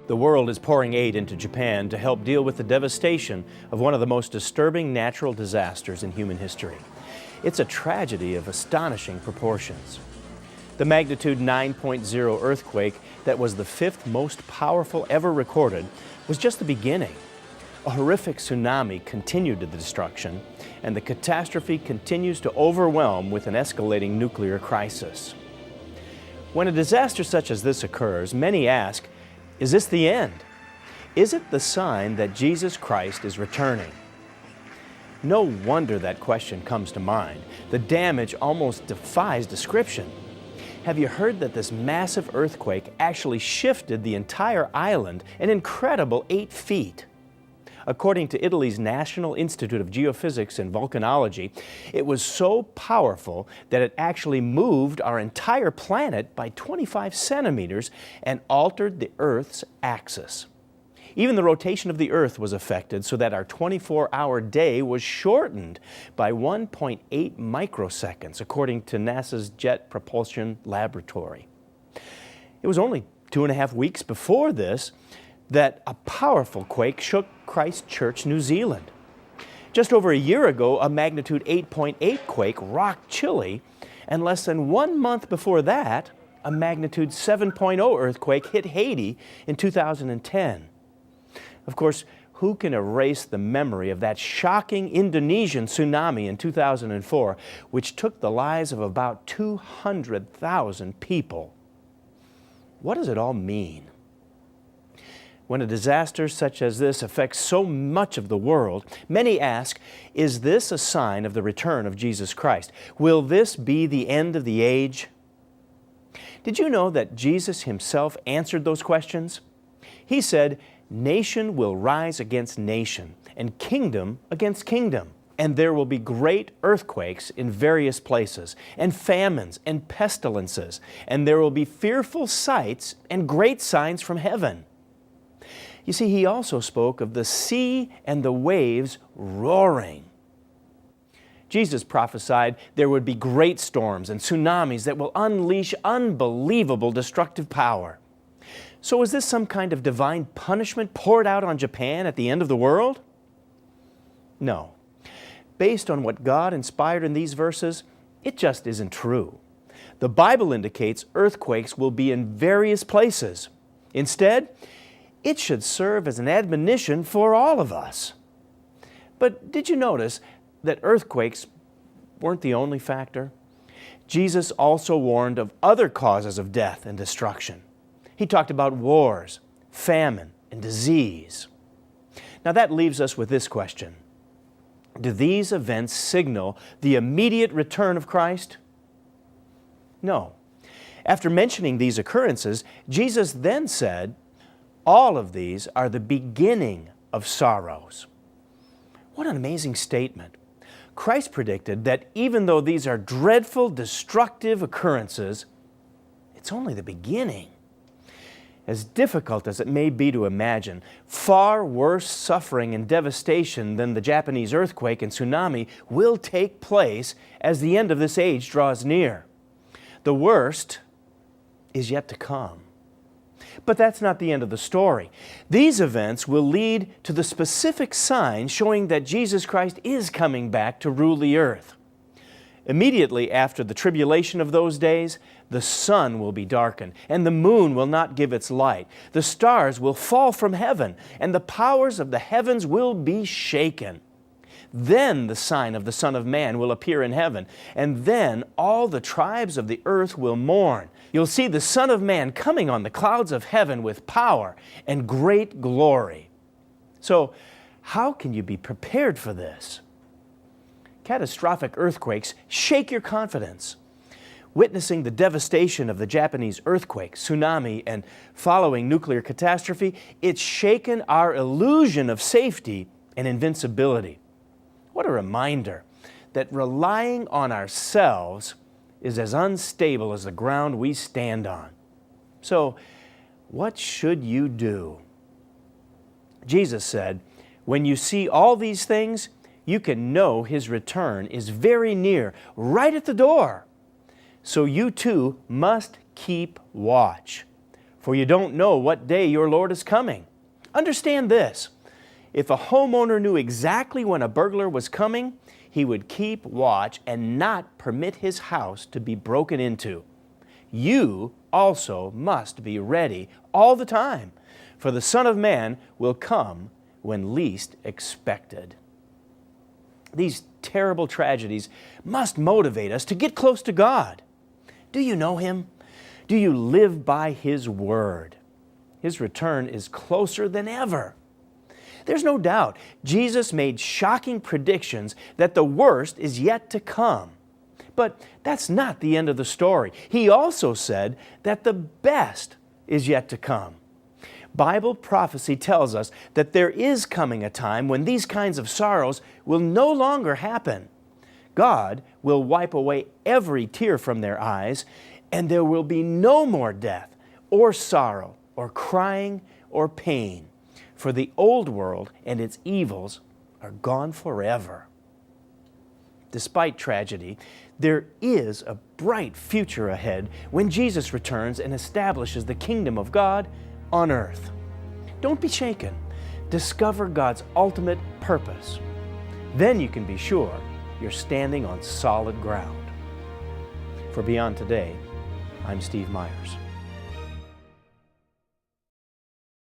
The world is pouring aid into Japan to help deal with the devastation of one of the most disturbing natural disasters in human history. It's a tragedy of astonishing proportions. The magnitude 9.0 earthquake that was the fifth most powerful ever recorded was just the beginning. A horrific tsunami continued to the destruction, and the catastrophe continues to overwhelm with an escalating nuclear crisis. When a disaster such as this occurs, many ask, is this the end? Is it the sign that Jesus Christ is returning? No wonder that question comes to mind. The damage almost defies description. Have you heard that this massive earthquake actually shifted the entire island an incredible 8 feet? According to Italy's National Institute of Geophysics and Volcanology, it was so powerful that it actually moved our entire planet by 25 centimeters and altered the Earth's axis. Even the rotation of the Earth was affected so that our 24-hour day was shortened by 1.8 microseconds, according to NASA's Jet Propulsion Laboratory. It was only 2.5 weeks before this that a powerful quake shook Christchurch, New Zealand. Just over a year ago, a magnitude 8.8 quake rocked Chile, and less than 1 month before that, a magnitude 7.0 earthquake hit Haiti in 2010. Of course, who can erase the memory of that shocking Indonesian tsunami in 2004, which took the lives of about 200,000 people? What does it all mean? When a disaster such as this affects so much of the world, many ask, is this a sign of the return of Jesus Christ? Will this be the end of the age? Did you know that Jesus Himself answered those questions? He said, "Nation will rise against nation, and kingdom against kingdom. And there will be great earthquakes in various places, and famines and pestilences, and there will be fearful sights and great signs from heaven." You see, He also spoke of the sea and the waves roaring. Jesus prophesied there would be great storms and tsunamis that will unleash unbelievable destructive power. So is this some kind of divine punishment poured out on Japan at the end of the world? No. Based on what God inspired in these verses, it just isn't true. The Bible indicates earthquakes will be in various places. Instead, it should serve as an admonition for all of us. But did you notice that earthquakes weren't the only factor? Jesus also warned of other causes of death and destruction. He talked about wars, famine, and disease. Now that leaves us with this question. Do these events signal the immediate return of Christ? No. After mentioning these occurrences, Jesus then said, all of these are the beginning of sorrows. What an amazing statement. Christ predicted that even though these are dreadful, destructive occurrences, it's only the beginning. As difficult as it may be to imagine, far worse suffering and devastation than the Japanese earthquake and tsunami will take place as the end of this age draws near. The worst is yet to come. But that's not the end of the story. These events will lead to the specific signs showing that Jesus Christ is coming back to rule the earth. Immediately after the tribulation of those days, the sun will be darkened, and the moon will not give its light. The stars will fall from heaven, and the powers of the heavens will be shaken. Then the sign of the Son of Man will appear in heaven, and then all the tribes of the earth will mourn. You'll see the Son of Man coming on the clouds of heaven with power and great glory. So, how can you be prepared for this? Catastrophic earthquakes shake your confidence. Witnessing the devastation of the Japanese earthquake, tsunami, and following nuclear catastrophe, it's shaken our illusion of safety and invincibility. What a reminder that relying on ourselves is as unstable as the ground we stand on. So, what should you do? Jesus said, when you see all these things, you can know His return is very near, right at the door. So you too must keep watch. for you don't know what day your Lord is coming. Understand this. If a homeowner knew exactly when a burglar was coming, he would keep watch and not permit his house to be broken into. You also must be ready all the time, for the Son of Man will come when least expected. These terrible tragedies must motivate us to get close to God. Do you know Him? Do you live by His Word? His return is closer than ever. There's no doubt Jesus made shocking predictions that the worst is yet to come. But that's not the end of the story. He also said that the best is yet to come. Bible prophecy tells us that there is coming a time when these kinds of sorrows will no longer happen. God will wipe away every tear from their eyes, and there will be no more death or sorrow or crying or pain, for the old world and its evils are gone forever. Despite tragedy, there is a bright future ahead when Jesus returns and establishes the kingdom of God on earth. Don't be shaken. Discover God's ultimate purpose. Then you can be sure you're standing on solid ground. For Beyond Today, I'm Steve Myers.